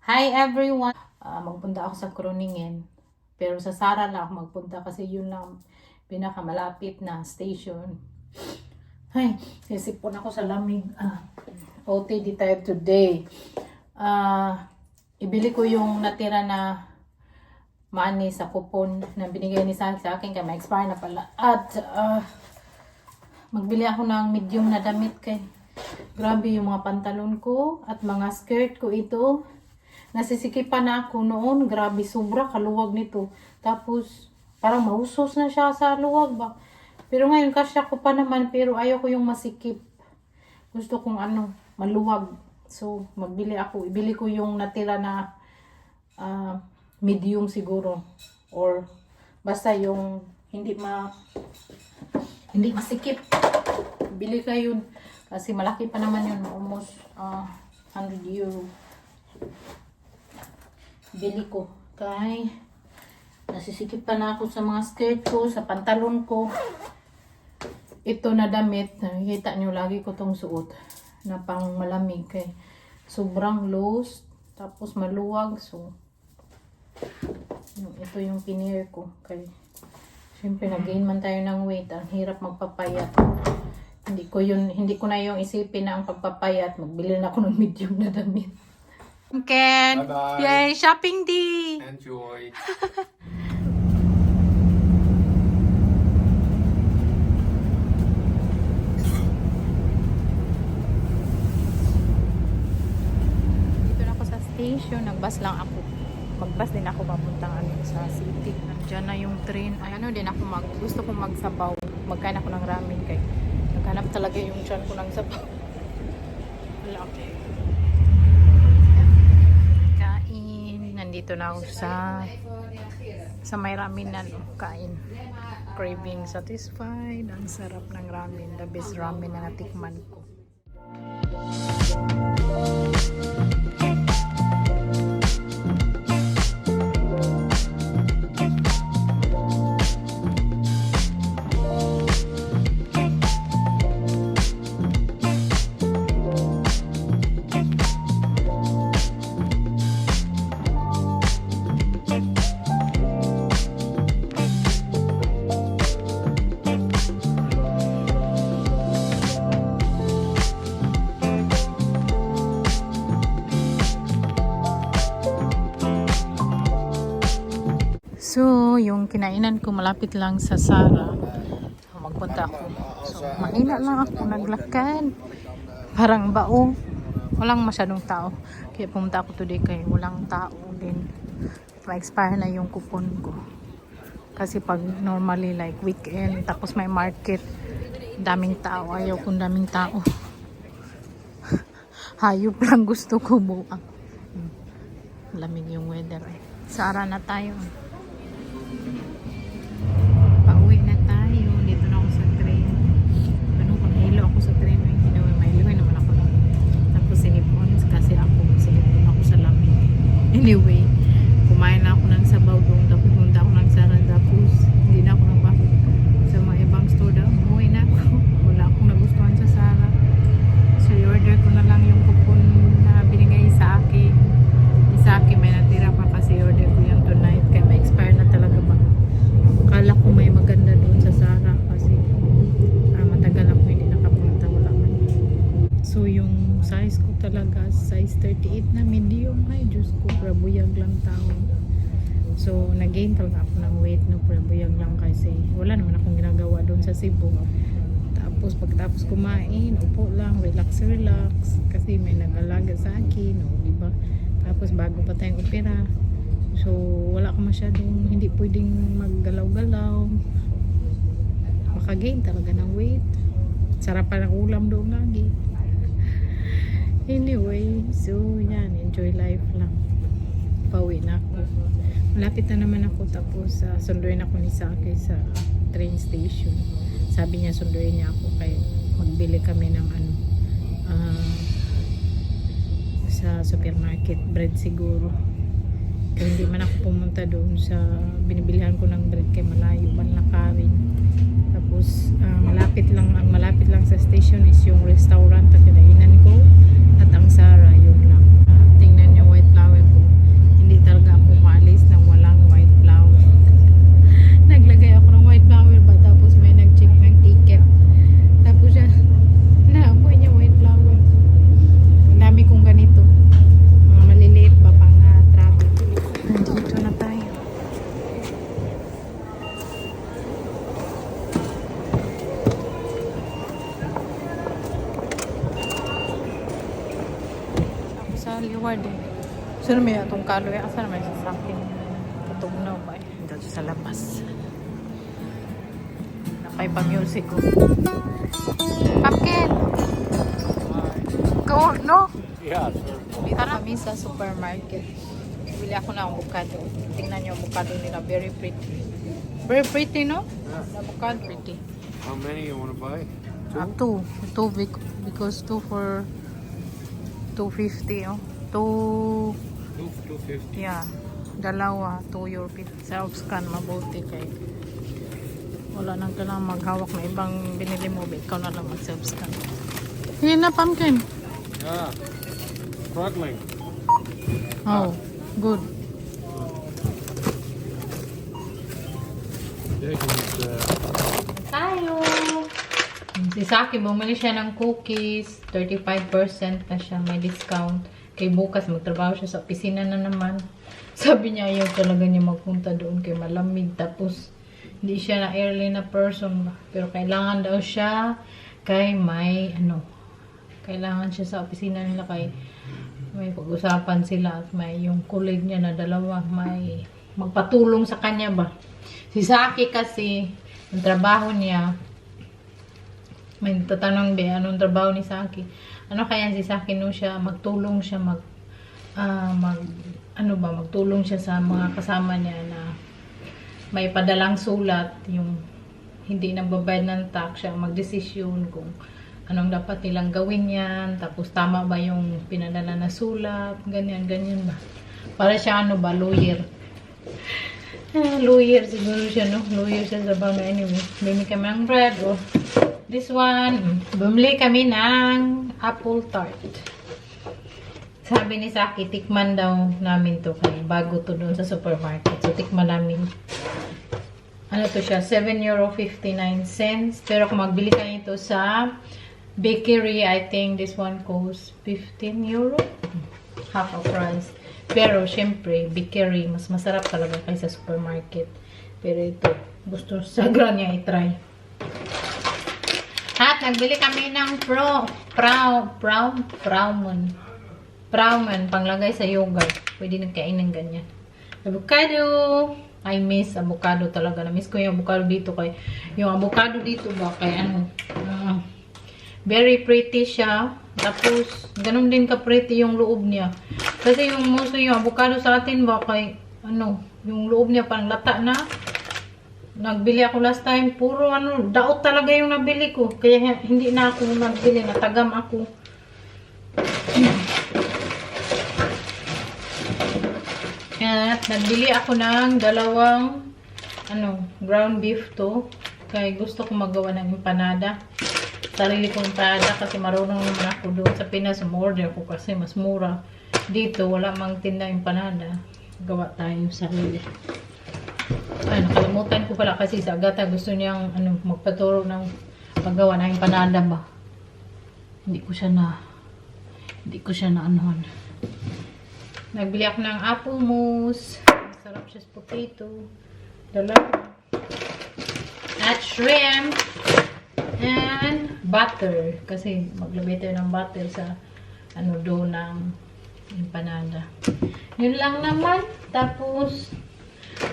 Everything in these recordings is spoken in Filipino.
Hi everyone! Magpunta ako sa Kroningen. Pero sa Sara lang ako magpunta kasi yun lang pinakamalapit na station. Ay, sisipon ako sa lamig. OTD tayo today. Ibili ko yung natira na money sa coupon na binigay ni sa akin kaya ma-expire na pala. At magbili ako ng medium na damit kay grabe yung mga pantalon ko at mga skirt ko ito. Nasisikipan na ako noon. Grabe, sobra kaluwag nito. Tapos, parang mahusos na siya sa luwag ba. Pero ngayon, kasya ko pa naman. Pero ayaw ko yung masikip. Gusto kong maluwag. So, magbili ako. Ibili ko yung natira na medium siguro. Or, basta yung hindi masikip. Bili ka yun. Kasi malaki pa naman yun. Almost 100 euro. Bili ko kay nasisikip pa na ako sa mga skirt ko, sa pantalon ko. Ito na damit, nakikita nyo lagi ko tong suot na pang malamig kay sobrang loose tapos maluwag. So ito yung pinir ko kay syempre nag-gain man tayo ng weight, ang hirap magpapayat. Hindi ko na yung isipin na ang pagpapayat, magbili na ako ng medium na damit. Ken, bye-bye. Yay, shopping day! Enjoy. Dito na ako sa station, nagbus lang ako. Magbus din ako papuntang sa city. Nandiyan na yung train. Ay din ako gusto kong magsabaw. Magkain ako ng ramen kay naghanap talaga yung tiyan ko ng sabaw. Wala ako. Nandito na ako sa may ramen na kain. Craving satisfied. Ang sarap ng ramen. The best ramen na natikman ko. So, yung kinainan ko malapit lang sa Sara. Magpunta ako. So, mahina lang ako naglakad. Parang bao. Walang masyadong tao. Kaya pumunta ako today kay walang tao din. Ma-expire na yung coupon ko. Kasi pag normally like weekend, tapos may market, daming tao. Ayaw kong daming tao. Hayop lang gusto ko buang. Lamig yung weather eh. Sara na tayo. Pauwi na tayo. Dito na ako sa train. Kung nahilo ako sa train, may liway naman ako lang. Tapos sinipon kasi sinipon ako sa lamig. Anyway, kumain na ako ng sabaw doon. Tapos punta ako ng Sara. Tapos hindi na ako napasok sa mga ibang store daw. Umuwi na ako. Wala akong nagustuhan sa Sara. So i-order ko na lang yung coupon na binigay sa akin. Sa akin may natira pa kasi order ko yung tonight kaya may expire na talaga ba. Akala ko may maganda doon sa Sara kasi matagal ako hindi nakapunta, wala man. So yung size ko talaga size 38 na medium. Ay Diyos ko, prabuyag lang tao. So nag-gain talaga ako ng weight, no, prabuyag lang kasi wala naman akong ginagawa doon sa Cebu. Tapos pagkatapos kumain, upo lang, relax kasi may nag-alaga sa akin, no, diba? Tapos bago pa tayong opera. So wala ka masyadong, hindi pwedeng maggalaw-galaw. Makagain talaga ng weight. Sarap pa ng ulam doon lagi. Anyway, so yan, enjoy life lang. Pauwi na ako. Malapit na naman ako, tapos sunduin ako ni Saki sa train station. Sabi niya sunduin niya ako kaya magbili kami ng sa supermarket, bread siguro. Kaya hindi man ako pumunta doon sa binibilihan ko ng bread kay malayo man lakarin. Tapos malapit lang sa station is yung restaurant na kinainan ko at ang Sara, yun lang. Tingnan niyo white flower ko. Sino may atong kaloy? Asa naman siya sa akin? Patugnaw ba? Dito sa labas. Napay pa music ko. Pumpkin! Go, no? Yeah, sure. Dito kami sa supermarket. Bili ako ng avocado. Tingnan niyo avocado nila. Very pretty. Very pretty, no? Yeah. The avocado pretty. How many you want to buy? Two. Two big, because two for 250, oh. Two, 250. yeah. Dalawa, 2 euro 50. Self-scan, mabuti kay wala nang kailangan maghawak na ibang binili mo. Ikaw na lang mag-self-scan. Hindi na, pumpkin. Yeah. Struggling. Oh, good. Yeah, you can Tayo! Si Saki, bumili siya ng cookies. 35% na siya. May discount. Kay bukas, magtrabaho siya sa opisina na naman. Sabi niya, ayaw talaga niya magpunta doon kay malamig. Tapos, hindi siya na early na person. Pero kailangan daw siya kay may, kailangan siya sa opisina nila kay may pag-usapan sila at may yung colleague niya na dalawa may magpatulong sa kanya ba. Si Saki kasi, ang trabaho niya, may tatanong ba, anong trabaho ni Saki? Ano kaya si Saki no siya, magtulong siya, magtulong siya sa mga kasama niya na may padalang sulat, yung hindi nagbabayad ng tax, siya magdesisyon kung anong dapat nilang gawin yan, tapos tama ba yung pinadala na sulat, ganyan ba. Para siya lawyer. Lawyer siguro siya, no? Lawyer siya sa trabaho na anyway. Bumili kami ng bread, this one, bumili kami ng apple tart. Sabi ni Saki, tikman daw namin to kay bago to doon sa supermarket. So, tikman namin. Ano to siya? 7.59 euro. Pero kung magbili kayo ito sa bakery, I think this one costs 15 euro. Half a price. Pero, syempre, bakery, mas masarap talaga kaysa supermarket. Pero ito, gusto sa niya i-try. At nagbili kami ng Browman, panglagay sa yogurt. Pwede nagkain ng ganyan. Avocado. I miss avocado talaga. Na-miss ko yung avocado dito. Kay, yung avocado dito ba? Kay very pretty siya. Tapos, ganun din ka-pretty yung loob niya. Kasi yung mostly yung avocado sa atin ba? Kay, yung loob niya parang lata na. Nagbili ako last time. Puro daot talaga yung nabili ko. Kaya hindi na ako nagbili. Natagam ako. At nagbili ako ng dalawang ground beef to. Kaya gusto ko magawa ng empanada. Sarili kong empanada kasi marunong naman ako doon sa Pinas. Order ko kasi mas mura. Dito wala mang tinda empanada. Gawa tayo sarili. Ay, nakalimutan ko pala kasi sa Agata gusto niyang magpaturo ng paggawa ng empanada ba. Hindi ko siya na anuhan. Nagbili ako ng apple mousse. Masarap siya sa potato. Dalawa. At shrimp. And butter. Kasi maglagay tayo ng butter sa doon ng empanada. Yun lang naman. Tapos,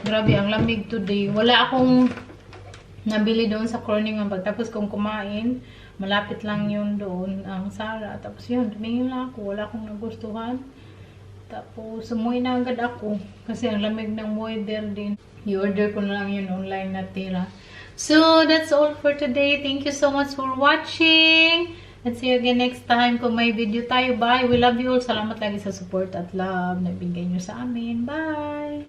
grabe ang lamig today. Wala akong nabili doon sa Corning. Pagtapos kong kumain, malapit lang yun doon ang Sara. Tapos yun, tumingin lang ako. Wala akong nagustuhan. Tapos, sumuwi na agad ako. Kasi ang lamig ng weather din. I-order ko na lang yun online na tira. So, that's all for today. Thank you so much for watching. And see you again next time kung may video tayo. Bye! We love you all. Salamat lagi sa support at love na bigay nyo sa amin. Bye!